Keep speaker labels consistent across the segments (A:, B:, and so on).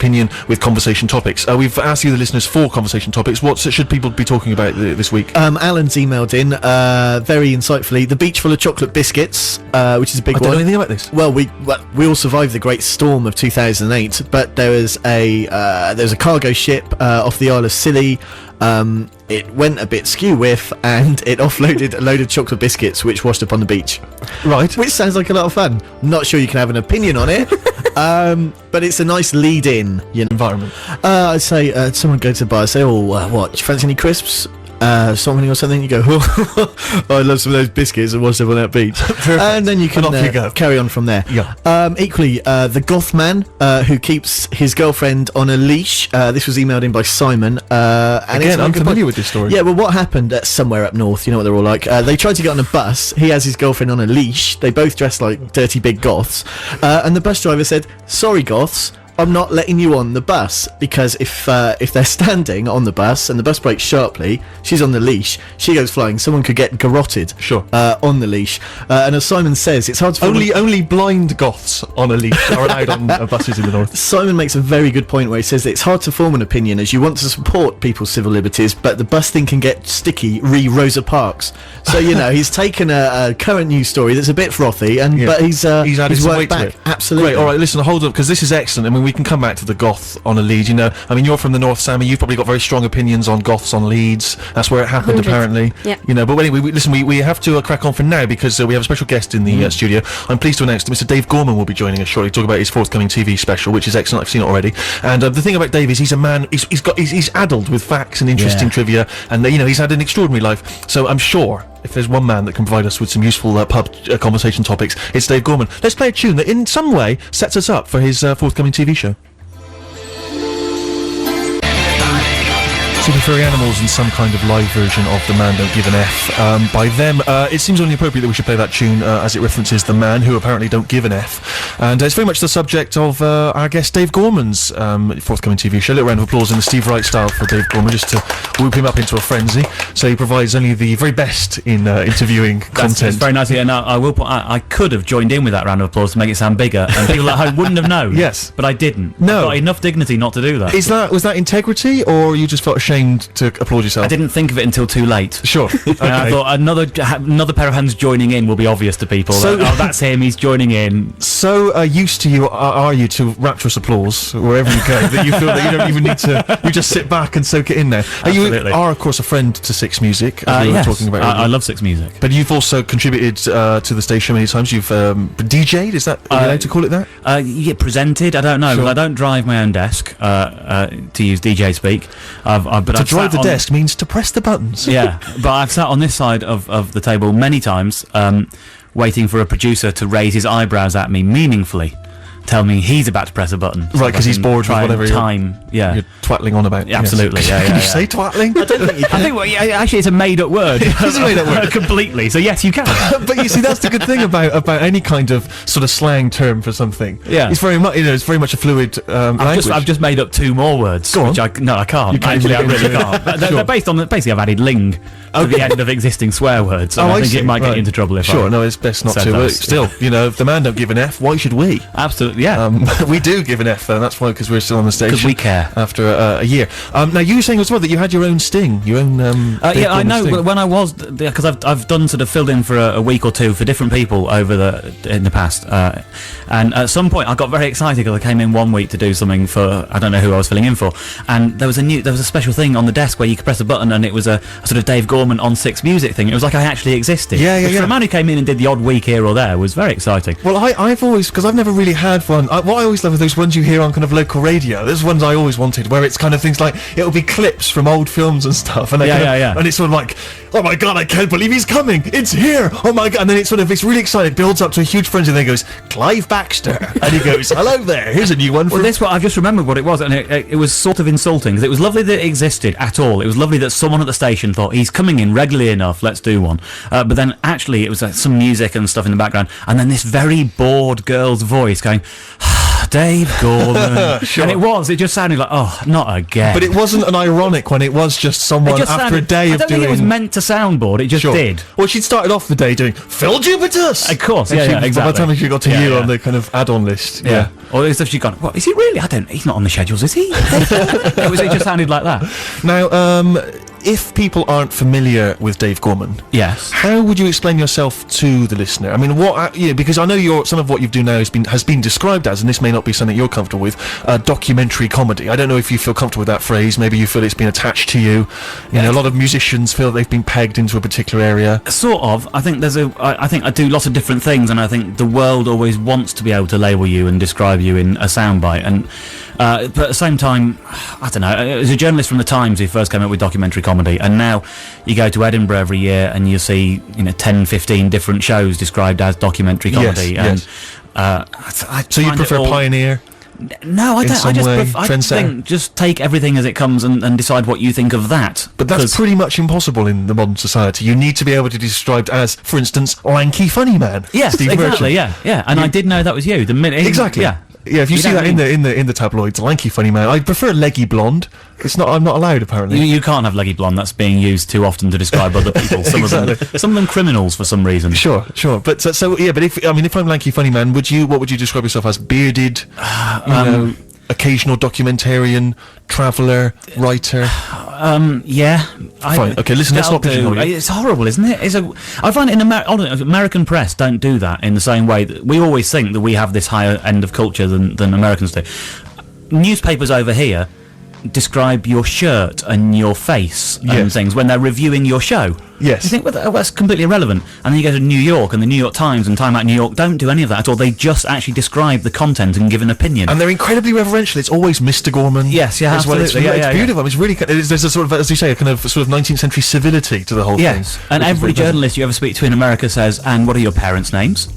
A: opinion with conversation topics. We've asked you, the listeners, 4 conversation topics. What should people be talking about this week?
B: Alan's emailed in, very insightfully, the beach full of chocolate biscuits, which is a big one.
A: I don't know anything about this.
B: Well, we all survived the Great Storm of 2008, but there was a cargo ship off the Isle of Scilly. It went a bit skew with, and it offloaded a load of chocolate biscuits which washed up on the beach.
A: Right.
B: Which sounds like a lot of fun. Not sure you can have an opinion on it, but it's a nice lead-in, you know.
A: Environment.
B: I'd say someone go to the bar and say, what, do you fancy any crisps? Something or something, you go, oh, I love some of those biscuits and wash them on that beach. And then you can carry on from there.
A: Yeah.
B: Equally, the goth man who keeps his girlfriend on a leash. This was emailed in by Simon. And
A: again, I'm familiar with this story.
B: Yeah, well, what happened somewhere up north, you know what they're all like. They tried to get on a bus. He has his girlfriend on a leash. They both dress like dirty big goths. And the bus driver said, sorry, goths, I'm not letting you on the bus, because if they're standing on the bus and the bus brakes sharply, she's on the leash, she goes flying, someone could get garroted.
A: Sure.
B: On the leash. And as Simon says, it's hard to
A: only blind goths on a leash are allowed on buses in the north.
B: Simon makes a very good point where he says that it's hard to form an opinion as you want to support people's civil liberties, but the bus thing can get sticky re Rosa Parks. So, you know, he's taken a current news story that's a bit frothy, but he's
A: added some weight
B: back.
A: to it.
B: Absolutely.
A: Great. All right, listen, hold up, because this is excellent. I mean, we can come back to the goth on a lead, you know. I mean, you're from the north, Sammy. You've probably got very strong opinions on goths on leads. That's where it happened,
C: 100.
A: apparently.
C: Yeah.
A: You know, but anyway, we have to crack on for now, because we have a special guest in the studio. I'm pleased to announce that Mr. Dave Gorman will be joining us shortly to talk about his forthcoming TV special, which is excellent. I've seen it already. And the thing about Dave is he's a man, he's addled with facts and interesting trivia, and, you know, he's had an extraordinary life. So I'm sure if there's one man that can provide us with some useful pub conversation topics, it's Dave Gorman. Let's play a tune that in some way sets us up for his forthcoming TV show. Super Furry Animals in some kind of live version of The Man Don't Give an F. By them, it seems only appropriate that we should play that tune as it references the man who apparently don't give an F. And it's very much the subject of our guest Dave Gorman's forthcoming TV show. A little round of applause in the Steve Wright style for Dave Gorman, just to whoop him up into a frenzy. So he provides only the very best in interviewing content.
D: That's very nice. And I will point out, I could have joined in with that round of applause to make it sound bigger, and people at home wouldn't have known.
A: Yes.
D: But I didn't.
A: No.
D: I've got enough dignity not to do that.
A: Was that integrity, or you just felt ashamed to applaud yourself?
D: I didn't think of it until too late.
A: Sure. Okay.
D: And I thought another pair of hands joining in will be obvious to people.
A: So,
D: that's him, he's joining in.
A: So used to you are you to rapturous applause wherever you go that you feel that you don't even need to, you just sit back and soak it in there.
D: Absolutely.
A: You are of course a friend to Six Music, as we were talking about earlier.
D: I love Six Music.
A: But you've also contributed to the station many times. You've DJ'd, is that, are you allowed to call it that?
D: Yeah, presented, I don't know,
A: Sure.
D: but I don't drive my own desk, to use DJ speak. But
A: to drive the desk means to press the buttons.
D: Yeah, but I've sat on this side of the table many times, waiting for a producer to raise his eyebrows at me meaningfully, tell me he's about to press a button.
A: Right, because he's bored with whatever
D: you're
A: twattling on about.
D: Yeah, absolutely.
A: Yes.
D: Yeah,
A: Can you say twattling?
B: I don't think you can.
D: I think actually it's a made-up word.
A: It is a made-up word.
D: Completely. So yes, you can.
A: But you see, that's the good thing about any kind of sort of slang term for something.
D: Yeah,
A: it's very much it's very much a fluid language.
D: I've just made up 2 more words.
A: Go on.
D: Which I can't. Actually, I really can't. They're
A: Sure.
D: based on basically I've added ling to the end of existing swear words. And I think it might get into trouble if
A: Sure, no, it's best not
D: said
A: to. But
D: those.
A: still, you know, if the man don't give an F, why should we?
D: Absolutely, yeah.
A: We do give an F, though. That's why, because we're still on the stage.
D: Because we care.
A: After a year. Now, you were saying as well that you had your own sting, your own.
D: Yeah, I know.
A: Sting.
D: When I was, because I've done sort of filled in for a week or two for different people in the past, and at some point I got very excited because I came in one week to do something for I don't know who I was filling in for, and there was a special thing on the desk where you could press a button and it was a sort of Dave Gorman on Six Music thing. It was like I actually existed.
A: Yeah.
D: For a man who came in and did the odd week here or there was very exciting.
A: Well, I've always, because I've never really had one. What I always love are those ones you hear on kind of local radio. There's ones I always wanted, where it's kind of things like it'll be clips from old films and stuff, and and it's sort of like, oh my god, I can't believe he's coming! It's here! Oh my god! And then it's really excited, builds up to a huge frenzy, and then goes Clive Baxter, and he goes, hello there, here's a new one.
D: Well, this one I've just remembered what it was, and it was sort of insulting because it was lovely that it existed at all. It was lovely that someone at the station thought he's coming in regularly enough, let's do one. But then actually it was some music and stuff in the background, and then this very bored girl's voice going, Dave Gorman. And it just sounded like, oh, not again.
A: But it wasn't an ironic one. It was just someone after a day
D: I
A: of
D: don't
A: doing.
D: think it was meant to soundboard. It just did.
A: Well, she'd started off the day doing Phil Jupitus.
D: Of course,
A: And
D: yeah, exactly.
A: By the time she got to
D: Yeah,
A: you
D: yeah.
A: on the kind of add-on list,
D: Yeah. Or as if she'd gone, what, is he really? He's not on the schedules, is he? It just sounded like that.
A: Now, if people aren't familiar with Dave Gorman,
D: Yes.
A: how would you explain yourself to the listener? I mean, because I know some of what you've do now has been described as, and this may not be something you're comfortable with, documentary comedy. I don't know if you feel comfortable with that phrase. Maybe you feel it's been attached to you. You know, a lot of musicians feel they've been pegged into a particular area.
D: Sort of. I think I think I do lots of different things, and I think the world always wants to be able to label you and describe you in a soundbite. And but at the same time, I don't know. As a journalist from the Times who first came up with documentary comedy, and now you go to Edinburgh every year and you see 10, 15 different shows described as documentary comedy.
A: Yes.
D: And
A: So you prefer Pioneer?
D: No, I
A: in
D: don't.
A: some
D: I just
A: way,
D: I
A: trendsetter?
D: think just take everything as it comes and decide what you think of that.
A: But that's
D: 'Cause-
A: pretty much impossible in the modern society. You need to be able to be described as, for instance, lanky funny man.
D: Yes,
A: Steve
D: exactly.
A: Merchant.
D: Yeah. And I did know that was you. The minute
A: Exactly.
D: Yeah.
A: Yeah, if you see
D: don't
A: that in the tabloids, lanky funny man. I prefer leggy blonde. It's not. I'm not allowed apparently.
D: You can't have leggy blonde. That's being used too often to describe other people. Some of them criminals for some reason.
A: Sure. But but if I'm lanky funny man, what would you describe yourself as? Bearded, occasional documentarian, traveller, writer.
D: Yeah.
A: Fine. Okay, listen, let's not pigeonhole you.
D: It's horrible, isn't it? I find in American press don't do that in the same way that we always think that we have this higher end of culture than Americans do. Newspapers over here describe your shirt and your face and
A: Yes.
D: things when they're reviewing your show.
A: Yes.
D: You think, well, that's completely irrelevant. And then you go to New York, and the New York Times and Time Out New York don't do any of that at all. They just actually describe the content and give an opinion.
A: And they're incredibly reverential. It's always Mr. Gorman.
D: Yes, yeah,
A: as well.
D: absolutely.
A: It's beautiful. It's really. There's a sort of, as you say, a kind of sort of 19th century civility to the whole
D: Yes,
A: thing.
D: and
A: which is
D: every
A: very pleasant.
D: journalist you ever speak to in America says, and what are your parents' names?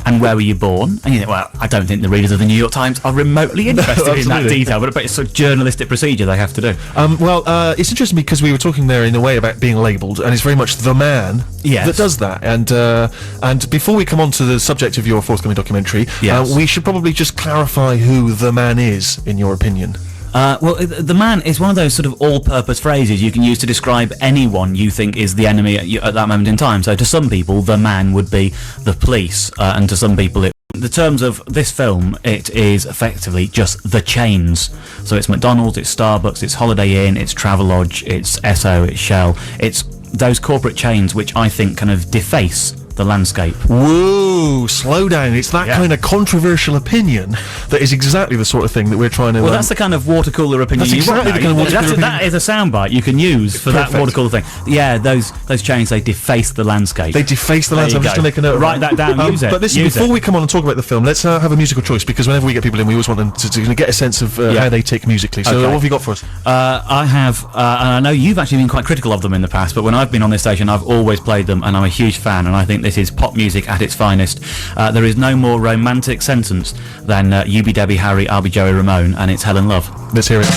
D: And where were you born? And you think, well, I don't think the readers of the New York Times are remotely interested in that
A: absolutely.
D: detail, but it's a journalistic procedure they have to do.
A: It's interesting because we were talking there in a way about being labelled, and it's very much the man
D: Yes.
A: that does that. And before we come on to the subject of your forthcoming documentary,
D: Yes.
A: we should probably just clarify who the man is, in your opinion.
D: Well, the man is one of those sort of all-purpose phrases you can use to describe anyone you think is the enemy at that moment in time. So to some people, the man would be the police, and to some people, in the terms of this film, it is effectively just the chains. So it's McDonald's, it's Starbucks, it's Holiday Inn, it's Travelodge, it's Esso, it's Shell. It's those corporate chains which I think kind of deface the landscape.
A: Whoa, slow down. It's that kind of controversial opinion that is exactly the sort of thing that we're trying to...
D: Well, that's the kind of water cooler opinion
A: That's
D: you want
A: exactly
D: now.
A: the kind of water cooler
D: That is a soundbite you can use for
A: Perfect.
D: that water cooler thing. Yeah, those chains, they deface the landscape.
A: They deface the
D: There
A: landscape.
D: you
A: I'm just
D: go.
A: going to make a note of
D: Write that down, use it.
A: But listen,
D: use
A: before
D: it.
A: we come on and talk about the film, let's have a musical choice, because whenever we get people in, we always want them to get a sense of how they tick musically. So
D: Okay.
A: what have you got for us?
D: I have, and I know you've actually been quite critical of them in the past, but when I've been on this station, I've always played them, and I'm a huge fan, and I think this is pop music at its finest. There is no more romantic sentence than You Be Debbie Harry, I'll Be Joey Ramone, and it's Helen Love.
A: Let's hear it.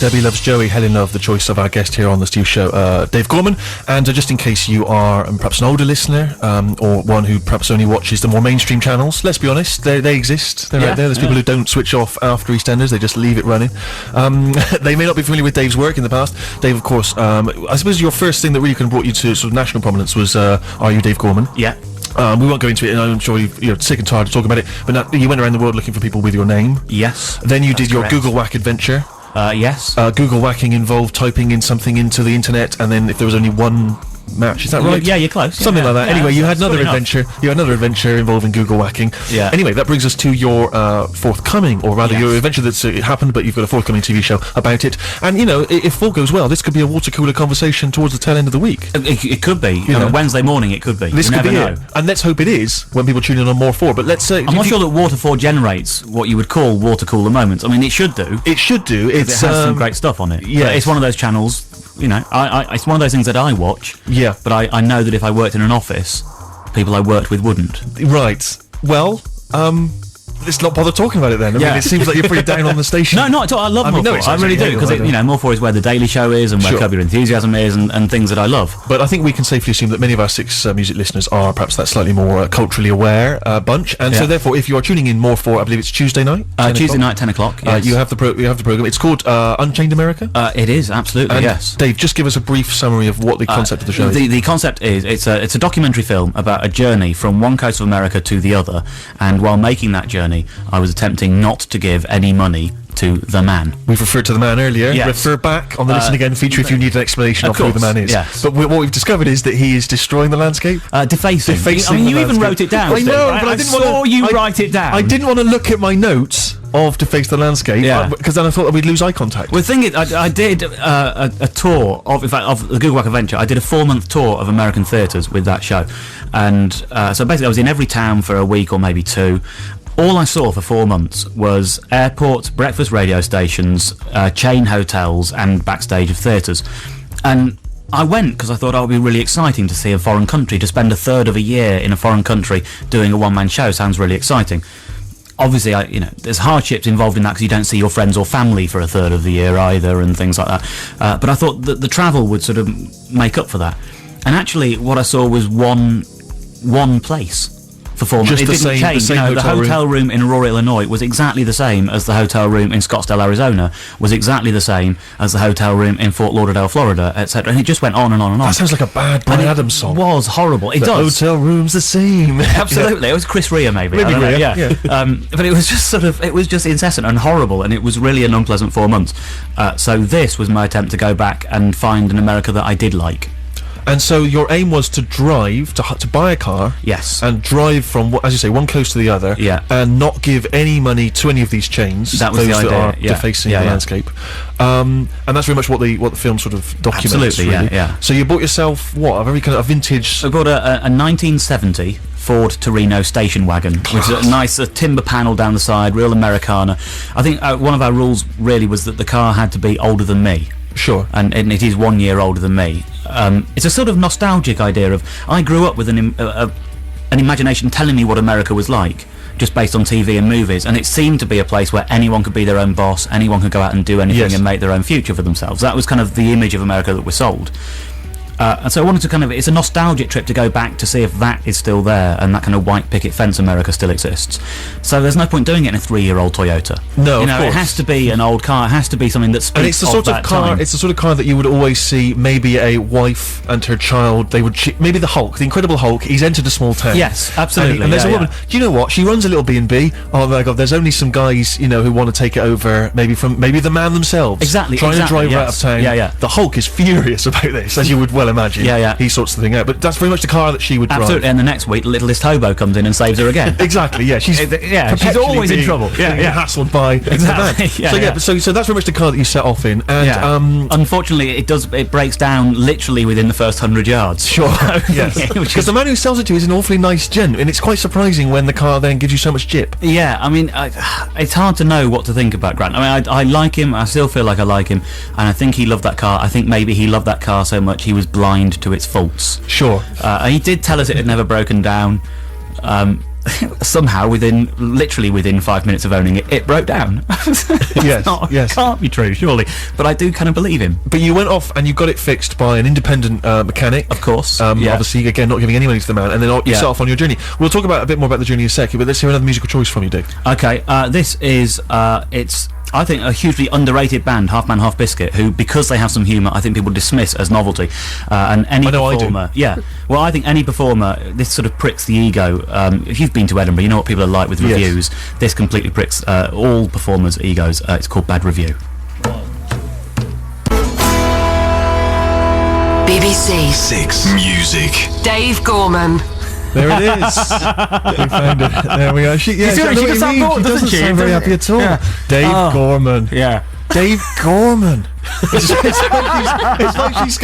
A: Debbie Loves Joey, Helen Love, the choice of our guest here on the Steve Show, Dave Gorman. And just in case you are perhaps an older listener, or one who perhaps only watches the more mainstream channels, let's be honest, they exist. They're out there. There's people who don't switch off after EastEnders, they just leave it running. They may not be familiar with Dave's work in the past. Dave, of course, I suppose your first thing that really kind of brought you to sort of national prominence was Are You Dave Gorman?
D: Yeah.
A: We won't go into it, and I'm sure you're sick and tired of talking about it, but now, you went around the world looking for people with your name.
D: Yes.
A: Then you did your
D: correct.
A: Google Whack adventure.
D: Yes.
A: Google whacking involved typing in something into the internet, and then if there was only one match, is that right?
D: Yeah, you're close.
A: Something
D: Yeah,
A: like that.
D: yeah,
A: Anyway, you had
D: that's
A: another
D: good enough.
A: adventure. You had another adventure involving Google whacking.
D: Yeah.
A: Anyway, that brings us to your forthcoming, or rather
D: Yes.
A: your adventure that's it happened, but you've got a forthcoming TV show about it. And you know, if all goes well, this could be a water cooler conversation towards the tail end of the week.
D: It could be.
A: You know.
D: Wednesday morning, it could be.
A: This
D: you
A: could
D: never
A: be
D: know.
A: it. And let's hope it is when people tune in on More 4. But let's say
D: I'm not sure that Water 4 generates what you would call water cooler moments. I mean, it should do.
A: it should do.
D: It
A: It's
D: has some great stuff on it.
A: yes.
D: But it's one of those channels, you know, it's one of those things that I watch.
A: Yeah.
D: But I know that if I worked in an office, people I worked with wouldn't.
A: Right. Well, let's not bother talking about it then. I mean, it seems like you're pretty down on the station.
D: No, not at all. I love
A: I mean,
D: More
A: no,
D: For It. I really
A: exactly.
D: do, because
A: Yeah, I know.
D: More For It is where the Daily Show is, and where
A: Sure.
D: Curb Your Enthusiasm is, and things that I love.
A: But I think we can safely assume that many of our six music listeners are perhaps that slightly more culturally aware bunch, and so
D: Yeah.
A: therefore, if you are tuning in more for, I believe it's Tuesday night. 10
D: Tuesday
A: o'clock,
D: night, 10 o'clock. Yes.
A: you have the program. It's called Unchained America.
D: It is, absolutely,
A: And
D: yes.
A: Dave, just give us a brief summary of what the concept of the show is.
D: The concept is it's a documentary film about a journey from one coast of America to the other, and while making that journey, I was attempting not to give any money to the man.
A: We've referred to the man earlier.
D: Yes.
A: Refer back on the Listen Again feature if you need an explanation of who the
D: course,
A: man is.
D: yes.
A: But what we've discovered is that he is destroying the landscape.
D: Defacing.
A: Defacing
D: I mean,
A: the
D: you even
A: landscape.
D: wrote it down.
A: I
D: Steve,
A: know,
D: right?
A: but I didn't
D: saw
A: wanna-
D: you
A: I-
D: write it down.
A: I didn't want to look at my notes of Deface the Landscape,
D: Yeah.
A: because then I thought that we'd lose eye contact.
D: Well, the thing is, I did a tour of the Google Rock Adventure. I did a 4-month tour of American theatres with that show, and so basically I was in every town for a week or maybe 2. All I saw for 4 months was airports, breakfast radio stations, chain hotels, and backstage of theatres. And I went because I thought it would be really exciting to see a foreign country. To spend a third of a year in a foreign country doing a one-man show sounds really exciting. Obviously, there's hardships involved in that because you don't see your friends or family for a third of the year either, and things like that. But I thought that the travel would sort of make up for that. And actually, what I saw was one place for 4 months.
A: Just
D: It
A: the
D: didn't
A: same-
D: change.
A: the same
D: the
A: hotel room.
D: hotel room in Aurora, Illinois, was exactly the same as the hotel room in Scottsdale, Arizona. Was exactly the same as the hotel room in Fort Lauderdale, Florida, etc. And it just went on and on and on.
A: That sounds like a bad Brian
D: And it
A: Adams song.
D: was horrible. It
A: The
D: does.
A: hotel room's the same.
D: Absolutely, it was Chris Rea, maybe.
A: Maybe
D: I don't know,
A: Rea,
D: yeah. But it was just it was just incessant and horrible, and it was really an unpleasant 4 months. So this was my attempt to go back and find an America that I did like.
A: And so your aim was to drive, to buy a car.
D: Yes.
A: And drive from, as you say, one coast to the other.
D: Yeah.
A: And not give any money to any of these chains.
D: That was
A: those
D: the
A: that
D: idea,
A: are
D: yeah.
A: defacing
D: Yeah,
A: the
D: yeah.
A: landscape. And that's very much what the film sort of documents.
D: Absolutely, yeah,
A: really.
D: yeah.
A: So you bought yourself, what, a very kind of vintage...
D: So I bought a 1970 Ford Torino station wagon, which is a nice timber panel down the side, real Americana. I think one of our rules really was that the car had to be older than me.
A: Sure.
D: And it is 1 year older than me. It's a sort of nostalgic idea of I grew up with an imagination telling me what America was like, just based on TV and movies, and it seemed to be a place where anyone could be their own boss, anyone could go out and do anything
A: Yes.
D: and make their own future for themselves. That was kind of the image of America that was sold. And so I wanted to it's a nostalgic trip to go back to see if that is still there and that kind of white picket fence America still exists. So there's no point doing it in a 3-year-old Toyota.
A: No,
D: you
A: of
D: know,
A: course.
D: it has to be an old car. It has to be something that speaks
A: And it's the sort of
D: that
A: car.
D: time.
A: It's the sort of car that you would always see. Maybe a wife and her child. They would maybe the Hulk, the Incredible Hulk. He's entered a small town.
D: Yes, absolutely,
A: And there's
D: yeah,
A: a woman.
D: yeah.
A: Do you know what? She runs a little B&B. Oh my God! There's only some guys, who want to take it over. Maybe the man themselves.
D: Exactly,
A: Trying
D: exactly,
A: to drive her out of
D: yes.
A: town.
D: Yeah, yeah.
A: The Hulk is furious about this, as you would well imagine.
D: Yeah, yeah.
A: He sorts the thing out. But that's very much the car that she would drive.
D: Absolutely, and the next week, the littlest hobo comes in and saves her again.
A: Exactly. Yeah, she's
D: She's
A: perpetually
D: always in
A: being-
D: trouble. Yeah,
A: being
D: yeah.
A: hassled by
D: Exactly,
A: the man.
D: yeah,
A: so
D: yeah.
A: so that's very much the car that you set off in. And
D: Yeah. Unfortunately, it breaks down literally within the first 100 yards.
A: Sure. Yes.
D: Which
A: Because the man who sells it to you is an awfully nice gent, and it's quite surprising when the car then gives you so much jip.
D: Yeah, I mean, it's hard to know what to think about Grant. I mean, I like him. I still feel like I like him, and I think he loved that car. I think maybe he loved that car so much he was blind to its faults.
A: Sure.
D: He did tell us it had never broken down. Somehow, literally within 5 minutes of owning it, it broke down.
A: Yes, yes.
D: Can't be true, surely. But I do kind of believe him.
A: But you went off and you got it fixed by an independent mechanic.
D: Of course. Yeah.
A: Obviously, again, not giving any money to the man, and then you
D: Yeah.
A: set off on your journey. We'll talk a bit more about the journey in a second, but let's hear another musical choice from you, Dave.
D: Okay, this is it's I think a hugely underrated band, Half Man Half Biscuit, who because they have some humour, I think people dismiss as novelty. And any
A: I know I do.
D: performer, yeah. Well, I think any performer, this sort of pricks the ego. If you've been to Edinburgh, you know what people are like with
A: Yes.
D: reviews. This completely pricks all performers' egos. It's called Bad Review.
C: BBC.
E: 6 Music.
C: Dave Gorman.
A: There it is. We found it. There we are. She
D: see what-
A: I know
D: she
A: what
D: does
A: you
D: sound
A: mean.
D: bored,
A: She
D: doesn't
A: doesn't
D: she?
A: sound very
D: Doesn't-
A: happy at all.
D: Yeah.
A: Dave
D: Oh.
A: Gorman.
D: Yeah.
A: Dave Gorman. It's like she's going.